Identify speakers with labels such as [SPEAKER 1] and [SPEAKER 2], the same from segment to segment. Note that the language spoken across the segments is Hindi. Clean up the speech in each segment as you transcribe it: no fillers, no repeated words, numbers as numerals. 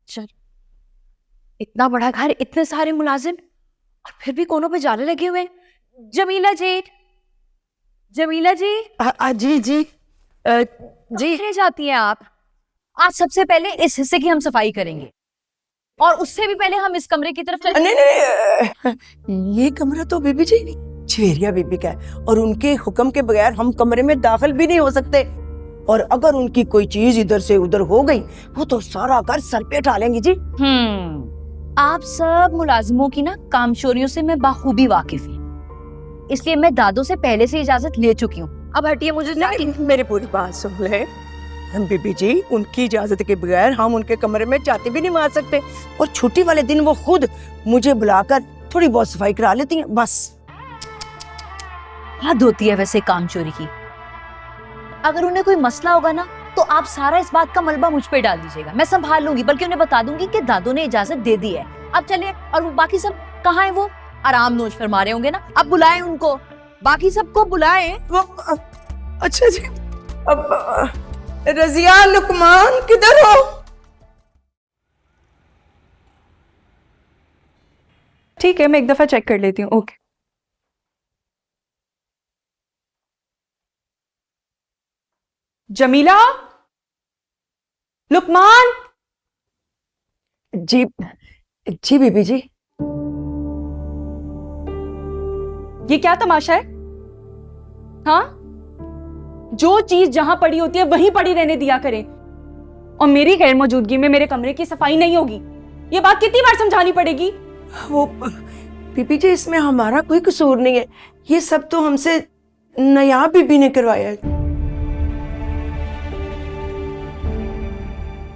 [SPEAKER 1] चल, इतना बड़ा घर, इतने सारे मुलाजिम, और फिर भी कोनों पे जाले लगे हुए हैं। जमीला जी, जमीला जी।
[SPEAKER 2] जी जी
[SPEAKER 1] जी जाती हैं आप? आज सबसे पहले इस हिस्से की हम सफाई करेंगे, और उससे भी पहले हम इस कमरे की तरफ चलेंगे।
[SPEAKER 2] नहीं, ये कमरा तो बीबी जी छवेरिया बीबी का है, और उनके हुक्म के बगैर हम कमरे में दाखिल भी नहीं हो सकते। और अगर उनकी कोई चीज इधर से उधर हो गई, वो तो सारा घर सर पे उठा लेंगी जी।
[SPEAKER 1] आप सब मुलाजिमों की ना कामचोरियों से मैं बाखूबी वाकिफ हूँ, इसलिए मैं दादों से पहले से इजाजत ले चुकी हूँ। अब हटिए, मुझे
[SPEAKER 2] मेरी पूरी बात सुन ले बीबी जी, उनकी इजाजत के बगैर हम उनके कमरे में चाटी भी नहीं मार सकते। और छुट्टी वाले दिन वो खुद मुझे बुलाकर थोड़ी बहुत सफाई करा लेती हैं, बस।
[SPEAKER 1] हद होती है वैसे कामचोरी की। अगर उन्हें कोई मसला होगा ना, तो आप सारा इस बात का मलबा मुझ पे डाल दीजिएगा, मैं संभाल लूंगी। बल्कि उन्हें बता दूंगी कि दादों ने इजाजत दे दी है। अब चलिए। और वो बाकी सब कहाँ हैं? वो आराम नोच फरमा रहे होंगे ना। अब बुलाएं उनको, बाकी सबको बुलाएं।
[SPEAKER 2] वो अच्छा जी। अब रजिया, लुकमान किधर हो?
[SPEAKER 3] ठीक है, मैं एक दफा चेक कर लेती हूँ। ओके। जमीला, लुकमान।
[SPEAKER 2] जी जी बीबी जी।
[SPEAKER 3] ये क्या तमाशा है? हाँ, जो चीज जहां पड़ी होती है वहीं पड़ी रहने दिया करें, और मेरी गैर मौजूदगी में मेरे कमरे की सफाई नहीं होगी। ये बात कितनी बार समझानी पड़ेगी?
[SPEAKER 2] वो बीबी जी, इसमें हमारा कोई कसूर नहीं है। ये सब तो हमसे नयाब बीबी ने करवाया है।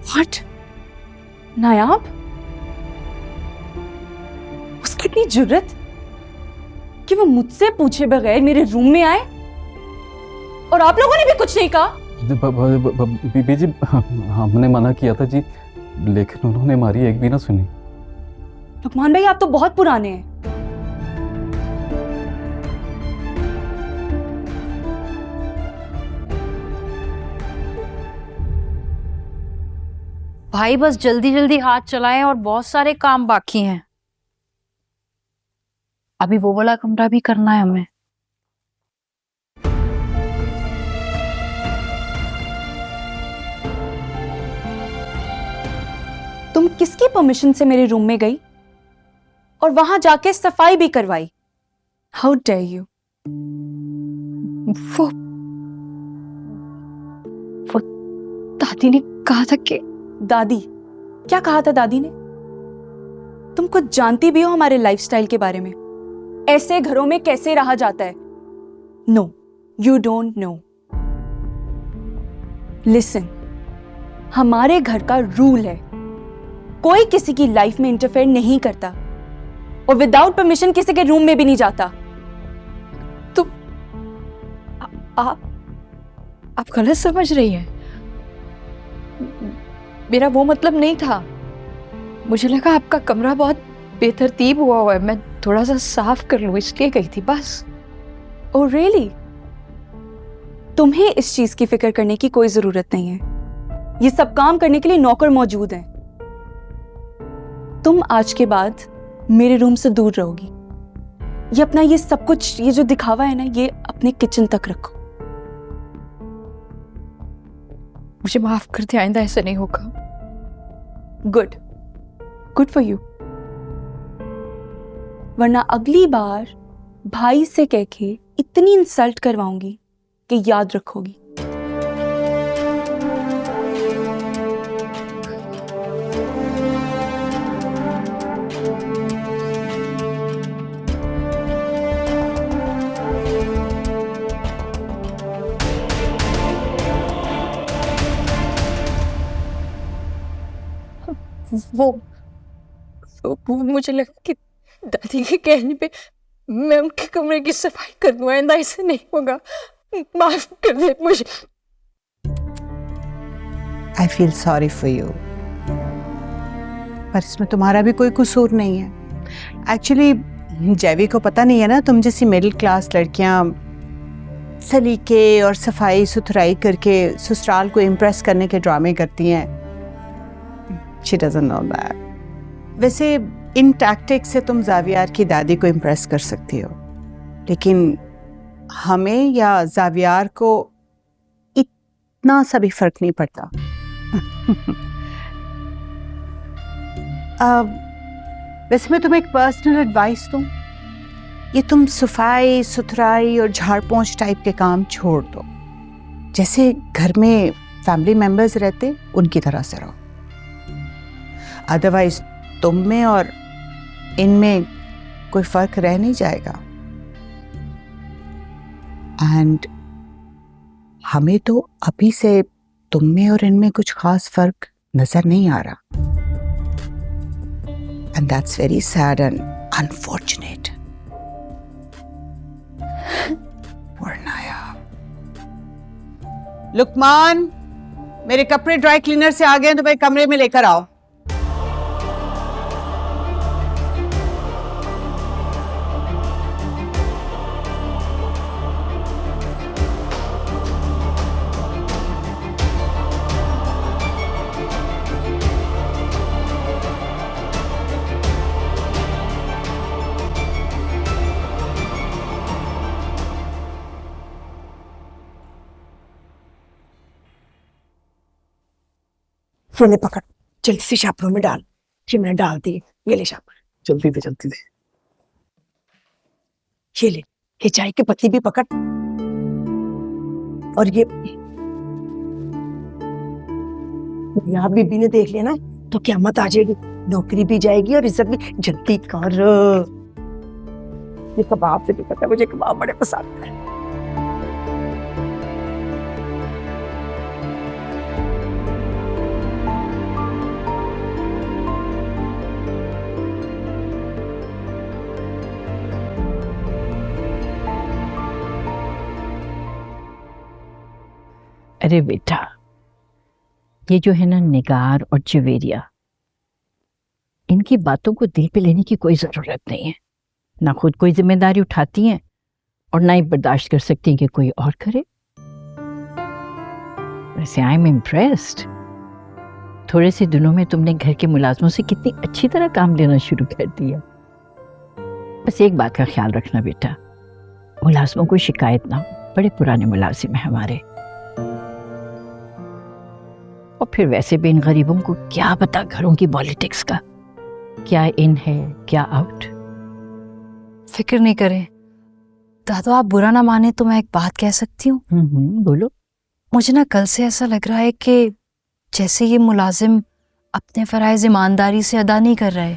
[SPEAKER 3] व्हाट? नायाब? उसकी इतनी जुर्रत कि वो मुझसे पूछे बगैर मेरे रूम में आए, और आप लोगों ने भी कुछ नहीं कहा?
[SPEAKER 4] बीबी जी, हमने मना किया था जी, लेकिन उन्होंने हमारी एक भी ना सुनी।
[SPEAKER 3] लुकमान भाई, आप तो बहुत पुराने हैं।
[SPEAKER 1] भाई बस जल्दी जल्दी हाथ चलाएं, और बहुत सारे काम बाकी हैं। अभी वो वाला कमरा भी करना है हमें।
[SPEAKER 3] तुम किसकी परमिशन से मेरे रूम में गई और वहां जाके सफाई भी करवाई? How dare you! वो दादी ने कहा था कि... दादी? क्या कहा था दादी ने? तुम कुछ जानती भी हो हमारे लाइफस्टाइल के बारे में? ऐसे घरों में कैसे रहा जाता है? No, you don't know. Listen, हमारे घर का रूल है, कोई किसी की लाइफ में इंटरफेयर नहीं करता, और विदाउट परमिशन किसी के रूम में भी नहीं जाता। तो आप गलत समझ रही हैं। मेरा वो मतलब नहीं था। मुझे लगा आपका कमरा बहुत बेतरतीब हुआ है, मैं थोड़ा सा साफ कर लूं इसलिए गई थी, बस। Oh really? तुम्हें इस चीज की फिक्र करने की कोई जरूरत नहीं है। ये सब काम करने के लिए नौकर मौजूद हैं। तुम आज के बाद मेरे रूम से दूर रहोगी। ये अपना ये सब कुछ, ये जो दिखावा है ना, ये अपने किचन तक रखो। मुझे माफ कर दे, आइंदा ऐसे नहीं होगा। Good, good for you. वरना अगली बार भाई से कह के इतनी इंसल्ट करवाऊंगी कि याद रखोगी।
[SPEAKER 2] वो मुझे लगा कि दादी के कहने पे मैं उनके कमरे की सफाई कर दूं, आइंदा ऐसे नहीं होगा। माफ कर दे मुझे।
[SPEAKER 5] I feel sorry for you, पर इसमें तुम्हारा भी कोई कसूर नहीं है। एक्चुअली जैवी को पता नहीं है ना, तुम जैसी मिडिल क्लास लड़कियां सलीके और सफाई सुथराई करके ससुराल को इम्प्रेस करने के ड्रामे करती हैं। She doesn't know that. वैसे इन टैक्टिक्स से तुम जावियार की दादी को इम्प्रेस कर सकती हो, लेकिन हमें या जावियार को इतना सा भी फर्क नहीं पड़ता। वैसे मैं तुम्हें एक पर्सनल एडवाइस दूं, ये तुम सफाई सुथराई और झाड़ पोंछ टाइप के काम छोड़ दो। जैसे घर में फैमिली मेंबर्स रहते उनकी तरह से रहो, अदरवाइज तुम में और इनमें कोई फर्क रह नहीं जाएगा। एंड हमें तो अभी से तुम में और इनमें कुछ खास फर्क नजर नहीं आ रहा, and that's very sad and unfortunate. Luqman, मेरे कपड़े ड्राई क्लीनर से आ गए हैं, तो भाई कमरे में लेकर आओ।
[SPEAKER 2] ये ले पकड़, जल्दी से शापरों में डाल। ये मैंने डाल दी, ये ले शापर।
[SPEAKER 4] जल्दी दे जल्दी दे।
[SPEAKER 2] ये ले, ये चाय की पत्ती भी पकड़। और ये यहाँ बीबी ने देख लिया ना तो क़यामत आ जाएगी, नौकरी भी जाएगी और इज्जत भी। जल्दी कर। ये कबाब से भी पता है, मुझे कबाब बड़े पसंद है।
[SPEAKER 6] अरे बेटा, ये जो है ना निगार और जवेरिया, इनकी बातों को दिल पे लेने की कोई ज़रूरत नहीं है। ना खुद कोई जिम्मेदारी उठाती हैं और ना ही बर्दाश्त कर सकती हैं कि कोई और करे। वैसे आई एम इम्प्रेस्ड, थोड़े से दिनों में तुमने घर के मुलाजमों से कितनी अच्छी तरह काम लेना शुरू कर दिया। बस एक बात का ख्याल रखना बेटा, मुलाजमों को शिकायत ना हो, बड़े पुराने मुलाजिम हैं हमारे। और फिर वैसे भी इन गरीबों को क्या पता घरों की पॉलिटिक्स का, क्या इन है क्या आउट।
[SPEAKER 1] फिक्र नहीं करें दादू, आप बुरा ना माने तो मैं एक बात कह सकती हूँ?
[SPEAKER 6] बोलो।
[SPEAKER 1] मुझे ना कल से ऐसा लग रहा है कि जैसे ये मुलाजिम अपने फ़राइज़ ईमानदारी से अदा नहीं कर रहे।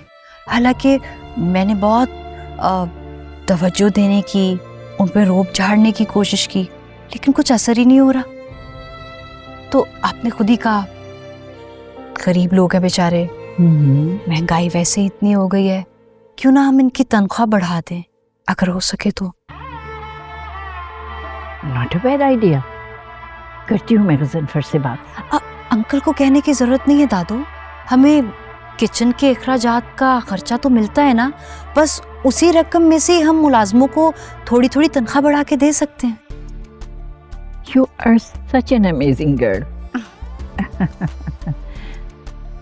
[SPEAKER 1] हालांकि मैंने बहुत तवज्जो देने की, उन पर रोब झाड़ने की कोशिश की, लेकिन कुछ असर ही नहीं हो रहा। तो आपने खुद ही कहा गरीब लोग हैं बेचारे, महंगाई वैसे ही इतनी हो गई है, क्यों ना हम इनकी तनख्वाह बढ़ा दें अगर हो सके तो।
[SPEAKER 6] Not a bad idea. करती हूँ मैं गज़नफर से बात।
[SPEAKER 1] अंकल को कहने की ज़रूरत नहीं है दादू, हमें किचन के अखराजात का खर्चा तो मिलता है ना, बस उसी रकम में से हम मुलाजमों को थोड़ी थोड़ी तनख्वाह बढ़ा के दे सकते हैं।
[SPEAKER 6] You are such an amazing girl.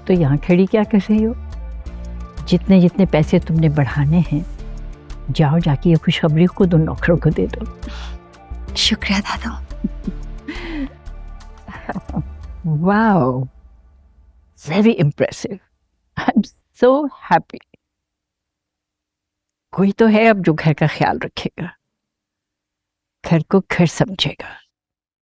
[SPEAKER 6] तो यहाँ खड़ी क्या कर रही हो? जितने जितने पैसे तुमने बढ़ाने हैं, जाओ जाके ये खुशखबरी खुद उन नौकरों को दे दो।
[SPEAKER 1] शुक्रिया दादू।
[SPEAKER 6] Wow, very impressive. I'm so happy. कोई तो है अब जो घर का ख्याल रखेगा, घर को घर समझेगा।